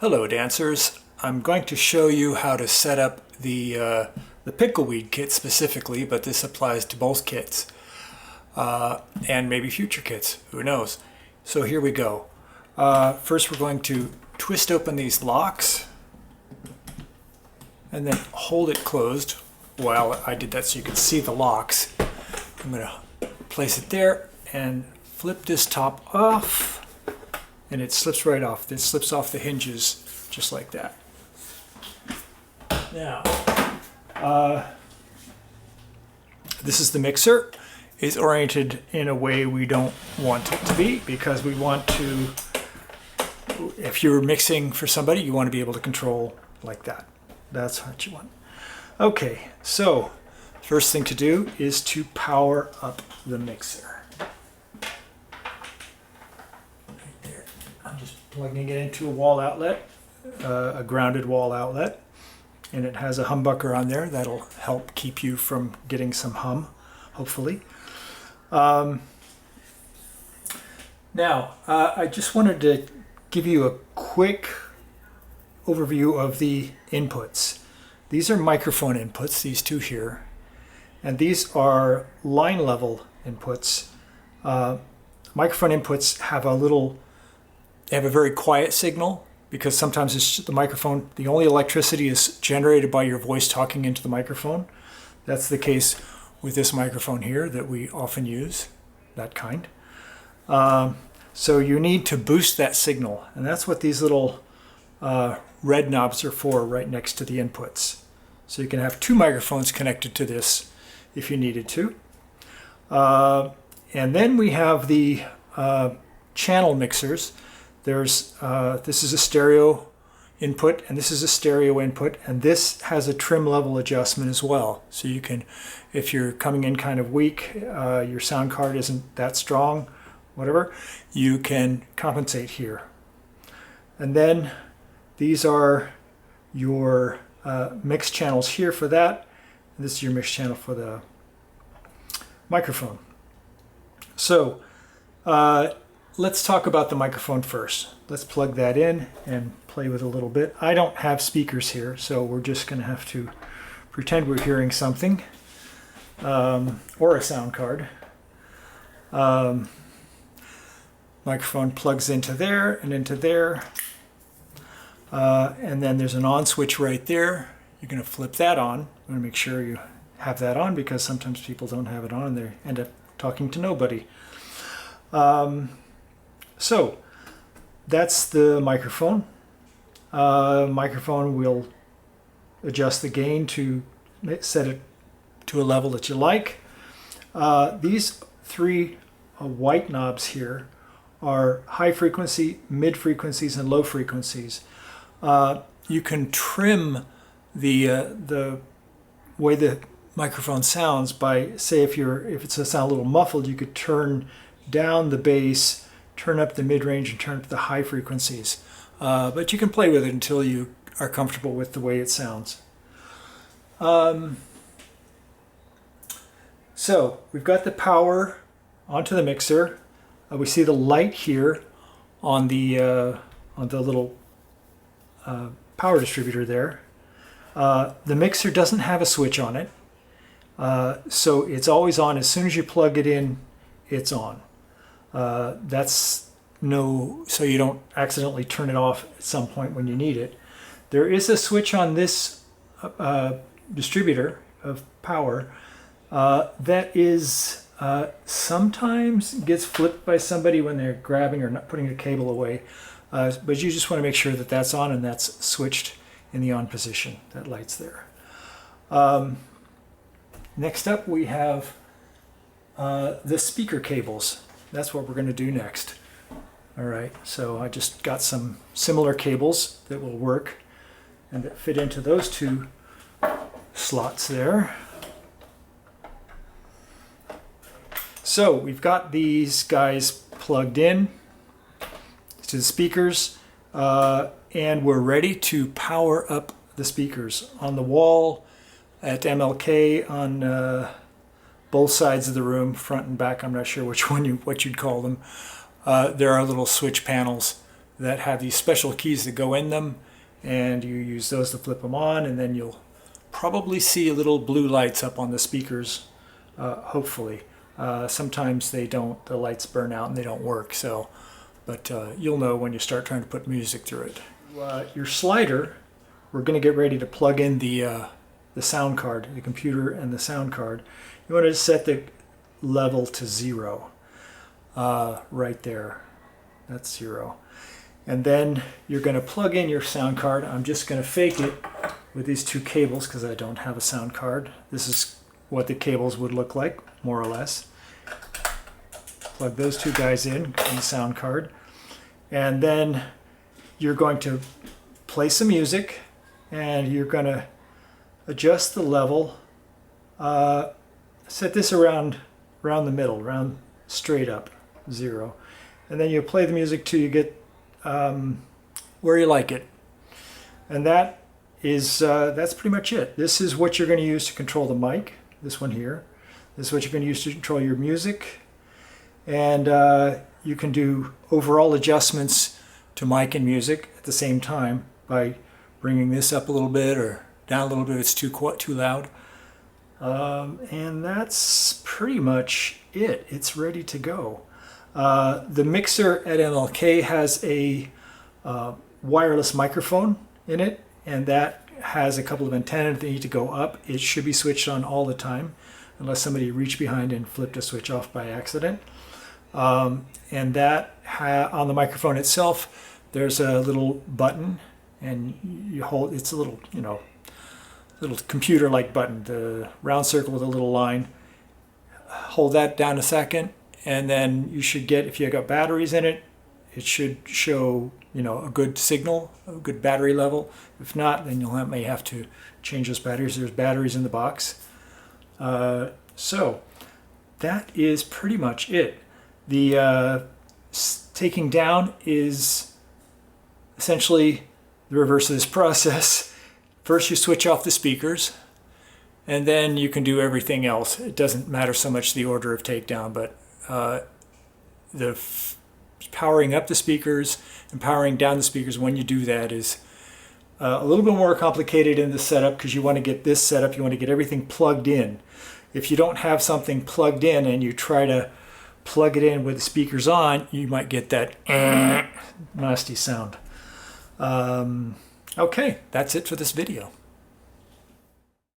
Hello dancers, I'm going to show you how to set up the pickleweed kit specifically, but this applies to both kits and maybe future kits, who knows. So here we go. First we're going to twist open these locks and then hold it closed while I did that so you can see the locks. I'm going to place it there and flip this top off. And it slips right off. This slips off the hinges just like that. Now, this is the mixer. It's oriented in a way we don't want it to be because we want to, if you're mixing for somebody, you want to be able to control like that. That's what you want. Okay, so first thing to do is to power up the mixer. I'm just plugging it into a wall outlet, a grounded wall outlet, and it has a humbucker on there that'll help keep you from getting some hum, hopefully. Now, I just wanted to give you a quick overview of the inputs. These are microphone inputs, these two here, and these are line level inputs. Microphone inputs have they have a very quiet signal because sometimes it's the microphone, the only electricity is generated by your voice talking into the microphone. That's the case with this microphone here that we often use, that kind. So you need to boost that signal, and that's what these little red knobs are for right next to the inputs. So you can have two microphones connected to this if you needed to. And then we have the channel mixers. There's this is a stereo input and this is a stereo input, and this has a trim level adjustment as well. So you can, if you're coming in kind of weak, your sound card isn't that strong, whatever, you can compensate here. And then these are your mix channels here for that, and this is your mix channel for the microphone. So let's talk about the microphone first. Let's plug that in and play with a little bit. I don't have speakers here, so we're just going to have to pretend we're hearing something, or a sound card. Microphone plugs into there and into there, and then there's an on switch right there. You're going to flip that on. I'm going to make sure you have that on because sometimes people don't have it on and they end up talking to nobody. So that's the microphone. Microphone will adjust the gain to set it to a level that you like. These three white knobs here are high frequency, mid frequencies, and low frequencies. You can trim the way the microphone sounds by, say, if it's a sound a little muffled, you could turn down the bass, turn up the mid-range, and turn up the high frequencies. But you can play with it until you are comfortable with the way it sounds. So we've got the power onto the mixer. We see the light here on the little power distributor there. The mixer doesn't have a switch on it, so it's always on. As soon as you plug it in, it's on. So you don't accidentally turn it off at some point when you need it. There is a switch on this distributor of power that is sometimes gets flipped by somebody when they're grabbing or not putting a cable away, but you just want to make sure that that's on and that's switched in the on position. That light's there. Next up we have the speaker cables. That's what we're going to do next. All right, so I just got some similar cables that will work and that fit into those two slots there. So we've got these guys plugged in to the speakers, and we're ready to power up the speakers. On the wall at MLK on both sides of the room, front and back, I'm not sure which one what you'd call them, there are little switch panels that have these special keys that go in them, and you use those to flip them on, and then you'll probably see little blue lights up on the speakers, hopefully. Sometimes they don't, the lights burn out and they don't work, so, but you'll know when you start trying to put music through it. Your slider, we're going to get ready to plug in the sound card, the computer and the sound card. You want to set the level to 0, right there. That's 0. And then you're going to plug in your sound card. I'm just going to fake it with these 2 cables because I don't have a sound card. This is what the cables would look like, more or less. Plug those 2 guys in the sound card. And then you're going to play some music, and you're going to adjust the level. Set this around the middle, around straight up, 0. And then you play the music till you get where you like it. And that is that's pretty much it. This is what you're going to use to control the mic, this one here. This is what you're going to use to control your music. And you can do overall adjustments to mic and music at the same time by bringing this up a little bit or down a little bit if it's too loud. And that's pretty much it. It's ready to go. The mixer at MLK has a wireless microphone in it, and that has a couple of antennas that need to go up. It should be switched on all the time unless somebody reached behind and flipped a switch off by accident. And that on the microphone itself, there's a little button, and you hold, it's a little, little computer-like button, the round circle with a little line. Hold that down a second, and then you should get, if you got batteries in it, it should show, a good signal, a good battery level. If not, then you may have to change those batteries. There's batteries in the box. So that is pretty much it. The taking down is essentially the reverse of this process. First you switch off the speakers, and then you can do everything else. It doesn't matter so much the order of takedown, but powering up the speakers and powering down the speakers when you do that is a little bit more complicated in the setup, because you want to get this set up, you want to get everything plugged in. If you don't have something plugged in and you try to plug it in with the speakers on, you might get that nasty sound. Okay, that's it for this video.